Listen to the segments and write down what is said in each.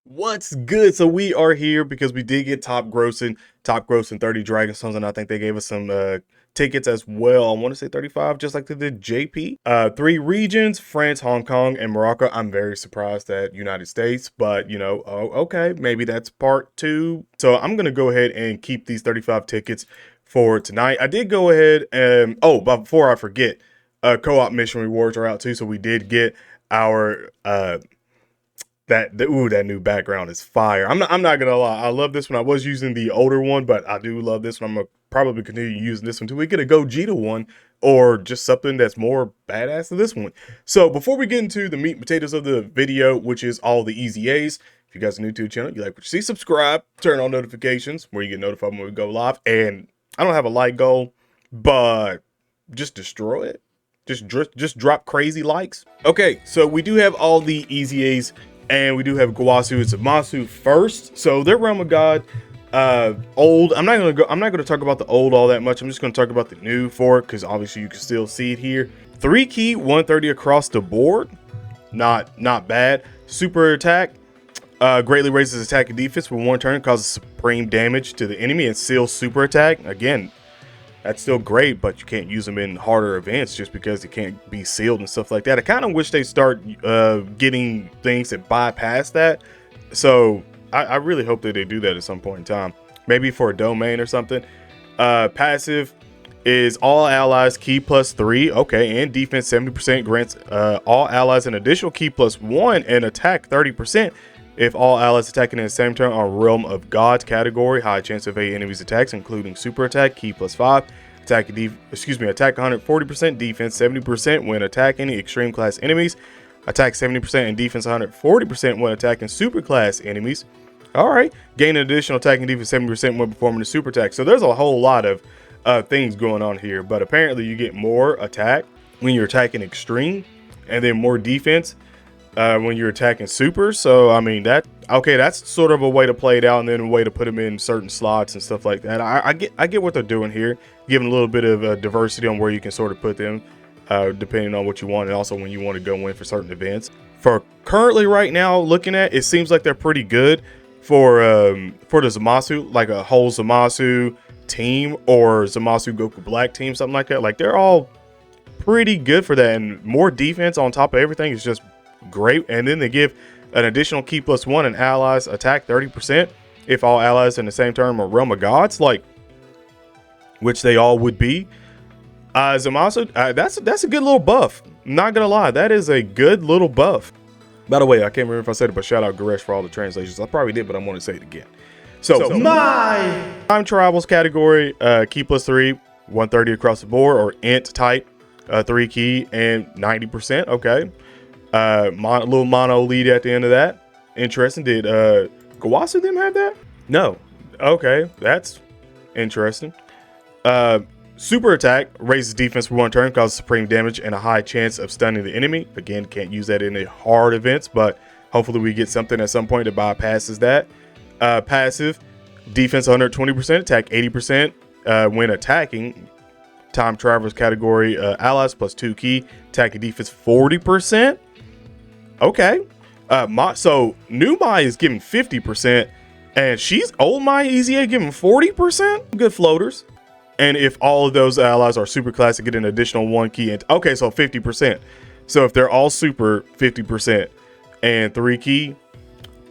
What's good? So we are here because we did get top grossing 30 Dragon Stones, and I think they gave us some tickets as well. I want to say 35, just like they did JP. Three regions: France, Hong Kong, and Morocco. I'm very surprised at United States, but oh, okay, maybe that's part two. So I'm gonna go ahead and keep these 35 tickets for tonight. I did go ahead and but before I forget, co-op mission rewards are out too. So we did get our that new background is fire. I'm not gonna lie. I love this one. I was using the older one, but I do love this one. I'm gonna probably continue using this one till we get a Gogeta one or just something that's more badass than this one. So before we get into the meat and potatoes of the video, which is all the easy A's, if you guys are new to the channel, you like what you see, subscribe, turn on notifications where you get notified when we go live. And I don't have a like goal, but just destroy it. Just drop crazy likes. Okay, so we do have all the easy A's. And we do have Guasu and Zamasu first. So their Realm of God, old. I'm not gonna talk about the old all that much. I'm just gonna talk about the new for it, because obviously you can still see it here. 3 key, 130 across the board. Not bad. Super attack. Greatly raises attack and defense for 1 turn, causes supreme damage to the enemy, and seals super attack. Again, that's still great, but you can't use them in harder events just because they can't be sealed and stuff like that. I kind of wish they start getting things that bypass that. So I really hope that they do that at some point in time. Maybe for a domain or something. Passive is all allies key +3. Okay, and defense 70% grants all allies an additional key +1 and attack 30%. If all allies attacking in the same turn are Realm of Gods category, high chance of evade enemies' attacks, including super attack, key +5, attack 140%, defense 70% when attacking extreme class enemies, attack 70% and defense 140% when attacking super class enemies. All right, gain an additional attack and defense 70% when performing a super attack. So there's a whole lot of things going on here, but apparently you get more attack when you're attacking extreme, and then more defense when you're attacking super. So I mean, that's sort of a way to play it out, and then a way to put them in certain slots and stuff like that. I get what they're doing here, giving a little bit of diversity on where you can sort of put them depending on what you want, and also when you want to go in for certain events. For currently right now looking at, it seems like they're pretty good for the Zamasu, like a whole Zamasu team or Zamasu Goku Black team, something like that. Like, they're all pretty good for that, and more defense on top of everything is just great. And then they give an additional key +1 and allies attack 30% if all allies in the same turn are Realm of Gods, like, which they all would be. Zamasu, that's a good little buff. Not gonna lie, that is a good little buff. By the way, I can't remember if I said it, but shout out Garesh for all the translations. I probably did, but I'm going to say it again. So my time travels category, key +3, 130 across the board, or int type, 3 key and 90%. Okay. Little mono lead at the end of that. Interesting. Did Gawasu them have that? No. Okay, that's interesting. Super attack raises defense for 1 turn, causes supreme damage and a high chance of stunning the enemy. Again, can't use that in the hard events, but hopefully we get something at some point that bypasses that. Passive, defense 120%, attack 80% when attacking. Time travels category, allies +2 key, attack and defense 40%. Okay. So new Mai is giving 50%, and she's old Mai Easy A giving 40%. Good floaters. And if all of those allies are super classic, get an additional 1 key. And okay, so 50%. So if they're all super, 50% and 3 key.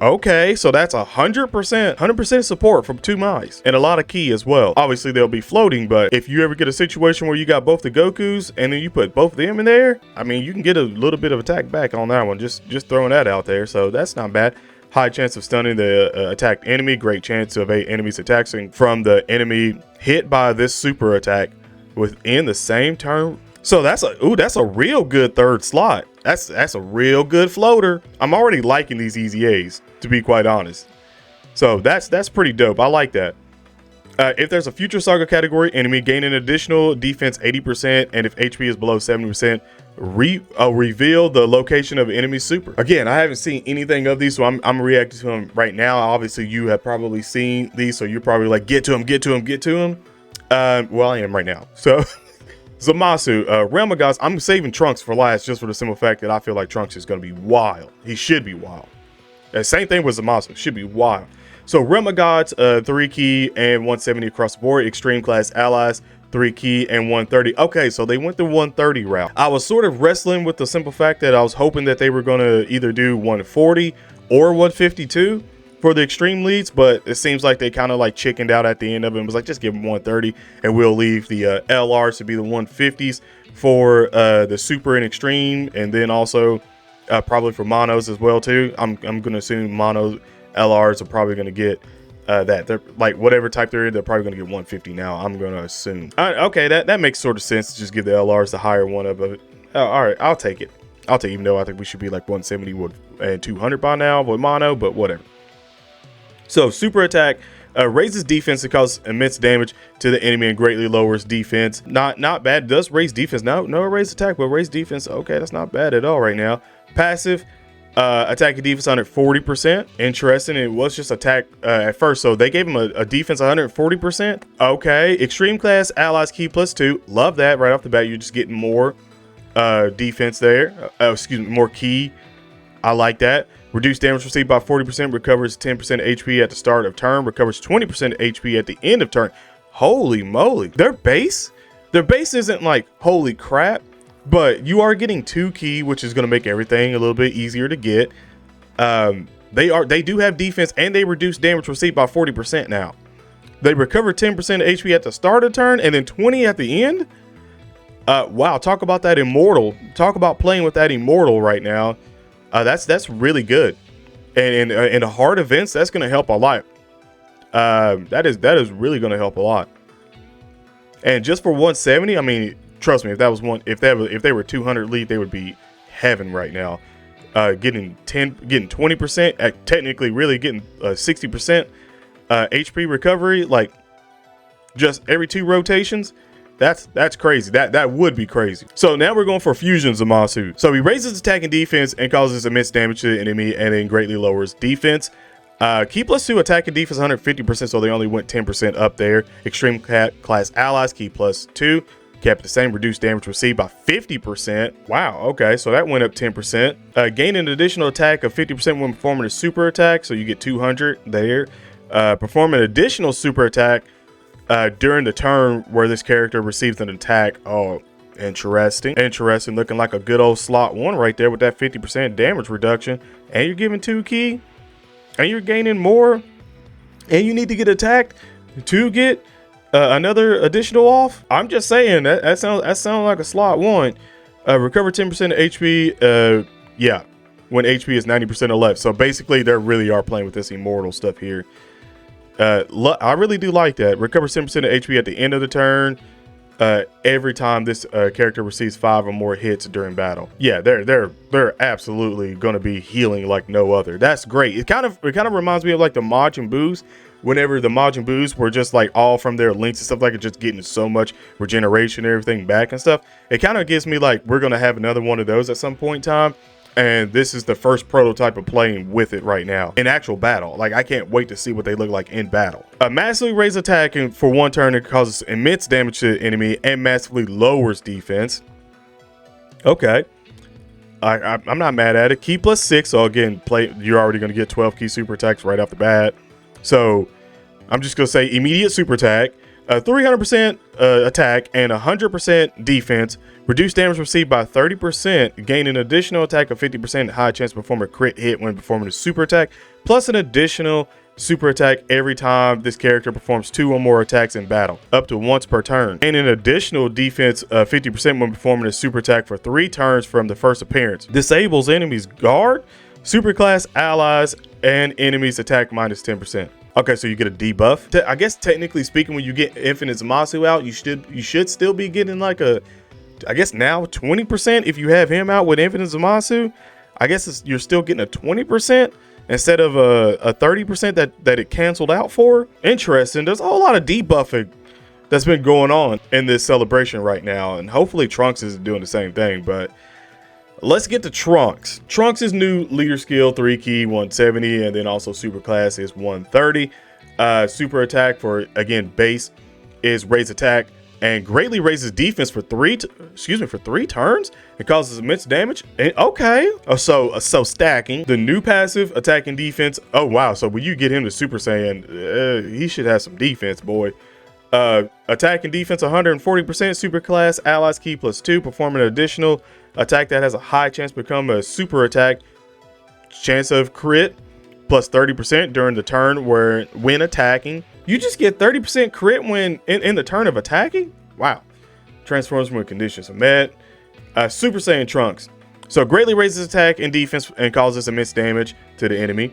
Okay, so that's 100% support from 2 Mais and a lot of key as well. Obviously they'll be floating, but if you ever get a situation where you got both the Gokus and then you put both of them in there, I mean, you can get a little bit of attack back on that one. Just throwing that out there. So that's not bad. High chance of stunning the attacked enemy. Great chance to evade enemies attacks from the enemy hit by this super attack within the same turn. So that's a real good third slot. That's a real good floater. I'm already liking these easy A's, to be quite honest. So that's pretty dope. I like that. If there's a future saga category enemy, gain an additional defense 80%, and if HP is below 70%, reveal the location of enemy super. Again, I haven't seen anything of these, so I'm reacting to them right now. Obviously, you have probably seen these, so you're probably like, get to him, get to him, get to him. Well, I am right now. So Zamasu, Realm of Gods. I'm saving Trunks for last just for the simple fact that I feel like Trunks is going to be wild. He should be wild. Same thing with Zamasu. Should be wild. So Realm of Gods, 3 key and 170 across the board. Extreme class allies, 3 key and 130. Okay, so they went the 130 route. I was sort of wrestling with the simple fact that I was hoping that they were going to either do 140 or 152 for the extreme leads, but it seems like they kind of like chickened out at the end of it and was like, just give them 130 and we'll leave the LRs to be the 150s for the super and extreme, and then also probably for monos as well too. I'm gonna assume mono LRs are probably gonna get that. They're like whatever type they're in, they're probably gonna get 150 now. I'm gonna assume. Okay, that makes sort of sense to just give the LRs the higher one of it. All right, I'll take it. Even though I think we should be like 170 and 200 by now with mono, but whatever. So super attack raises defense and causes immense damage to the enemy and greatly lowers defense. Not bad. It does raise defense. No raise attack, but raise defense. Okay, that's not bad at all right now. Passive, attack and defense 140%. Interesting. It was just attack at first, so they gave him a defense 140%. Okay, extreme class allies key +2. Love that. Right off the bat, you're just getting more defense there. Excuse me, more key. I like that. Reduced damage received by 40%, recovers 10% HP at the start of turn, recovers 20% HP at the end of turn. Holy moly. Their base isn't like holy crap, but you are getting 2 key, which is going to make everything a little bit easier to get. They do have defense, and they reduce damage received by 40% now. They recover 10% HP at the start of turn and then 20 at the end. Wow, talk about that immortal. Talk about playing with that immortal right now. That's really good, and in hard events, that's going to help a lot. That is really going to help a lot. And just for 170, I mean, trust me, if they were 200 lead, they would be heaven right now. Getting 20%, technically really getting 60% HP recovery, like just every 2 rotations. That's crazy. That would be crazy. So now we're going for Fusion Zamasu. So he raises attack and defense and causes immense damage to the enemy and then greatly lowers defense. Key +2 attack and defense 150%, so they only went 10% up there. Extreme class allies key +2 kept the same. Reduced damage received by 50%. Wow, okay, so that went up 10%. Gain an additional attack of 50% when performing a super attack, so you get 200 there. Perform an additional super attack during the turn where this character receives an attack. Oh, interesting. Looking like a good old slot 1 right there with that 50% damage reduction. And you're giving 2 key. And you're gaining more. And you need to get attacked to get another additional off. I'm just saying that sounds like a slot 1. Recover 10% of HP. Yeah, when HP is 90% or less. So basically, they really are playing with this immortal stuff here. I really do like that. Recover 10% of HP at the end of the turn every time this character receives 5 or more hits during battle. Yeah, they're absolutely going to be healing like no other. That's great. It kind of reminds me of like the Majin Boos. Whenever the Majin Boos were just like all from their links and stuff like it, just getting so much regeneration and everything back and stuff. It kind of gives me like we're going to have another one of those at some point in time. And this is the first prototype of playing with it right now in actual battle. Like, I can't wait to see what they look like in battle. Massively raise attack and for 1 turn, it causes immense damage to the enemy and massively lowers defense. Okay. I'm not mad at it. Key +6. So again, you're already going to get 12 key super attacks right off the bat. So I'm just going to say immediate super attack, 300% attack and 100% defense. Reduce damage received by 30%. Gain an additional attack of 50%. High chance to perform a crit hit when performing a super attack. Plus an additional super attack every time this character performs 2 or more attacks in battle. Up to once per turn. And an additional defense of 50% when performing a super attack for 3 turns from the first appearance. Disables enemies' guard, super class allies, and enemies attack minus 10%. Okay, so you get a debuff. I guess technically speaking, when you get Infinite Zamasu out, you should still be getting like a, I guess now 20% if you have him out with Infinite Zamasu. I guess you're still getting a 20% instead of a 30% that it canceled out for. Interesting. There's a whole lot of debuffing that's been going on in this celebration right now, and hopefully Trunks is doing the same thing. But let's get to Trunks. Trunks' new leader skill 3 key 170, and then also super class is 130. Super attack for again base is raise attack and greatly raises defense for three turns. It causes immense damage. And okay, so stacking the new passive, attacking defense. Oh wow, so when you get him to Super Saiyan, he should have some defense, boy. Attack and defense 140%, super class, allies key +2, perform an additional attack that has a high chance to become a super attack, chance of crit plus 30% during the turn when attacking. You just get 30% crit when in the turn of attacking? Wow. Transforms when conditions are met. Super Saiyan Trunks. So greatly raises attack and defense and causes immense damage to the enemy.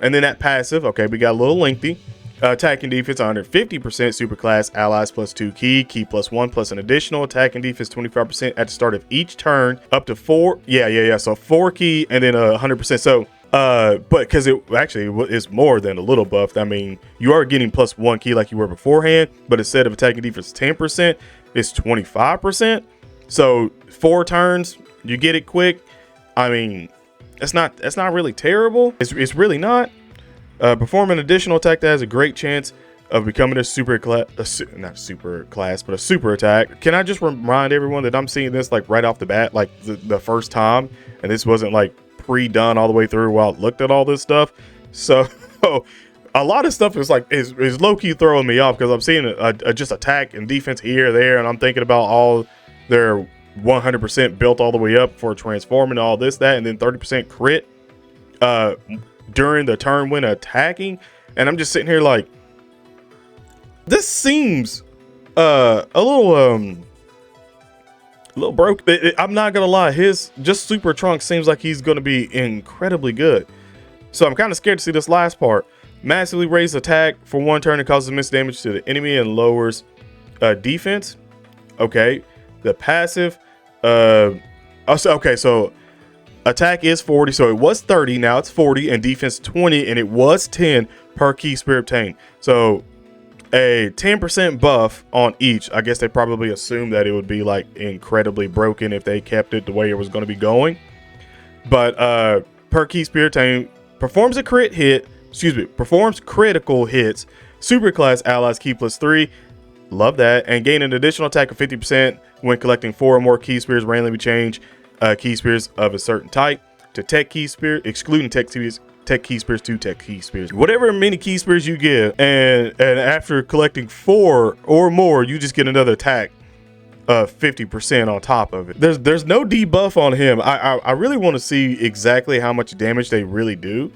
And then that passive, okay, we got a little lengthy. Attack and defense 150%, super class, allies +2 key +1 plus an additional attack and defense 25% at the start of each turn, up to 4. Yeah. So 4 key and then 100%. So, but because it actually is more than a little buff. I mean, you are getting +1 key like you were beforehand, but instead of attacking defense 10%, it's 25%. So 4 turns, you get it quick. I mean, that's not really terrible. It's really not. Perform an additional attack that has a great chance of becoming a super attack. Can I just remind everyone that I'm seeing this like right off the bat, like the first time, and this wasn't like pre-done all the way through while I looked at all this stuff. So a lot of stuff is like is low-key throwing me off because I'm seeing just attack and defense here, there, and I'm thinking about all their 100% built all the way up for transforming all this, that, and then 30% crit during the turn when attacking. And I'm just sitting here like, this seems a little broke. I'm not gonna lie, his just Super Trunks seems like he's gonna be incredibly good. So I'm kind of scared to see this last part. Massively raise attack for 1 turn and causes immense damage to the enemy and lowers defense. Okay, the passive. Okay, so attack is 40, so it was 30, now it's 40, and defense 20, and it was 10 per key spirit obtained. So a 10% buff on each. I guess they probably assumed that it would be like incredibly broken if they kept it the way it was going to be going. But per key spirit obtained, performs critical hits, super class allies key +3. Love that. And gain an additional attack of 50% when collecting 4 or more key spears. Randomly change key spears of a certain type to tech key spear, excluding tech key spears to tech key spears. Whatever many key spears you get, and after collecting 4 or more, you just get another attack of 50% on top of it. There's no debuff on him. I really want to see exactly how much damage they really do.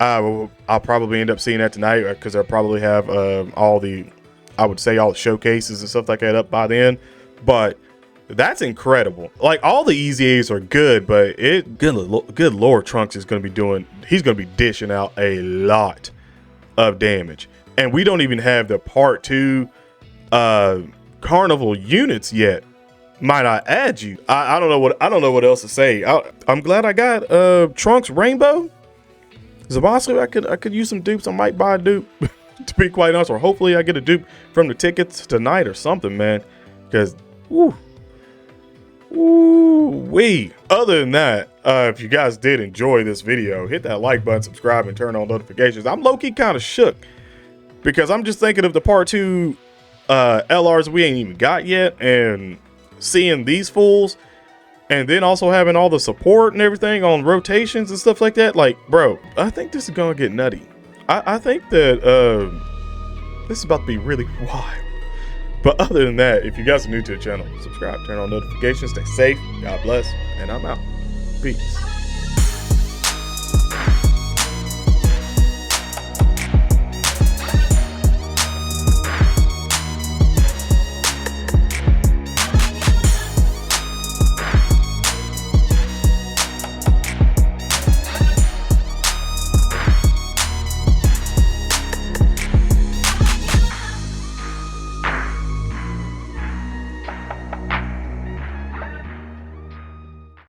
I'll probably end up seeing that tonight because I'll probably have all the showcases and stuff like that up by then. But that's incredible. Like, all the easy A's are good, but good lord, Trunks is going to be he's going to be dishing out a lot of damage. And we don't even have the part 2 carnival units yet. Might I add you? I don't know what else to say. I'm glad I got Trunks Rainbow. Zamasu, I could use some dupes. I might buy a dupe to be quite honest, or hopefully I get a dupe from the tickets tonight or something, man. Because wee. Other than that, if you guys did enjoy this video, hit that like button, subscribe, and turn on notifications. I'm low-key kind of shook because I'm just thinking of the part 2 LRs we ain't even got yet, and seeing these fools, and then also having all the support and everything on rotations and stuff like that. Like, bro, I think this is gonna get nutty. I think that this is about to be really wild. But other than that, if you guys are new to the channel, subscribe, turn on notifications, stay safe, God bless, and I'm out. Peace.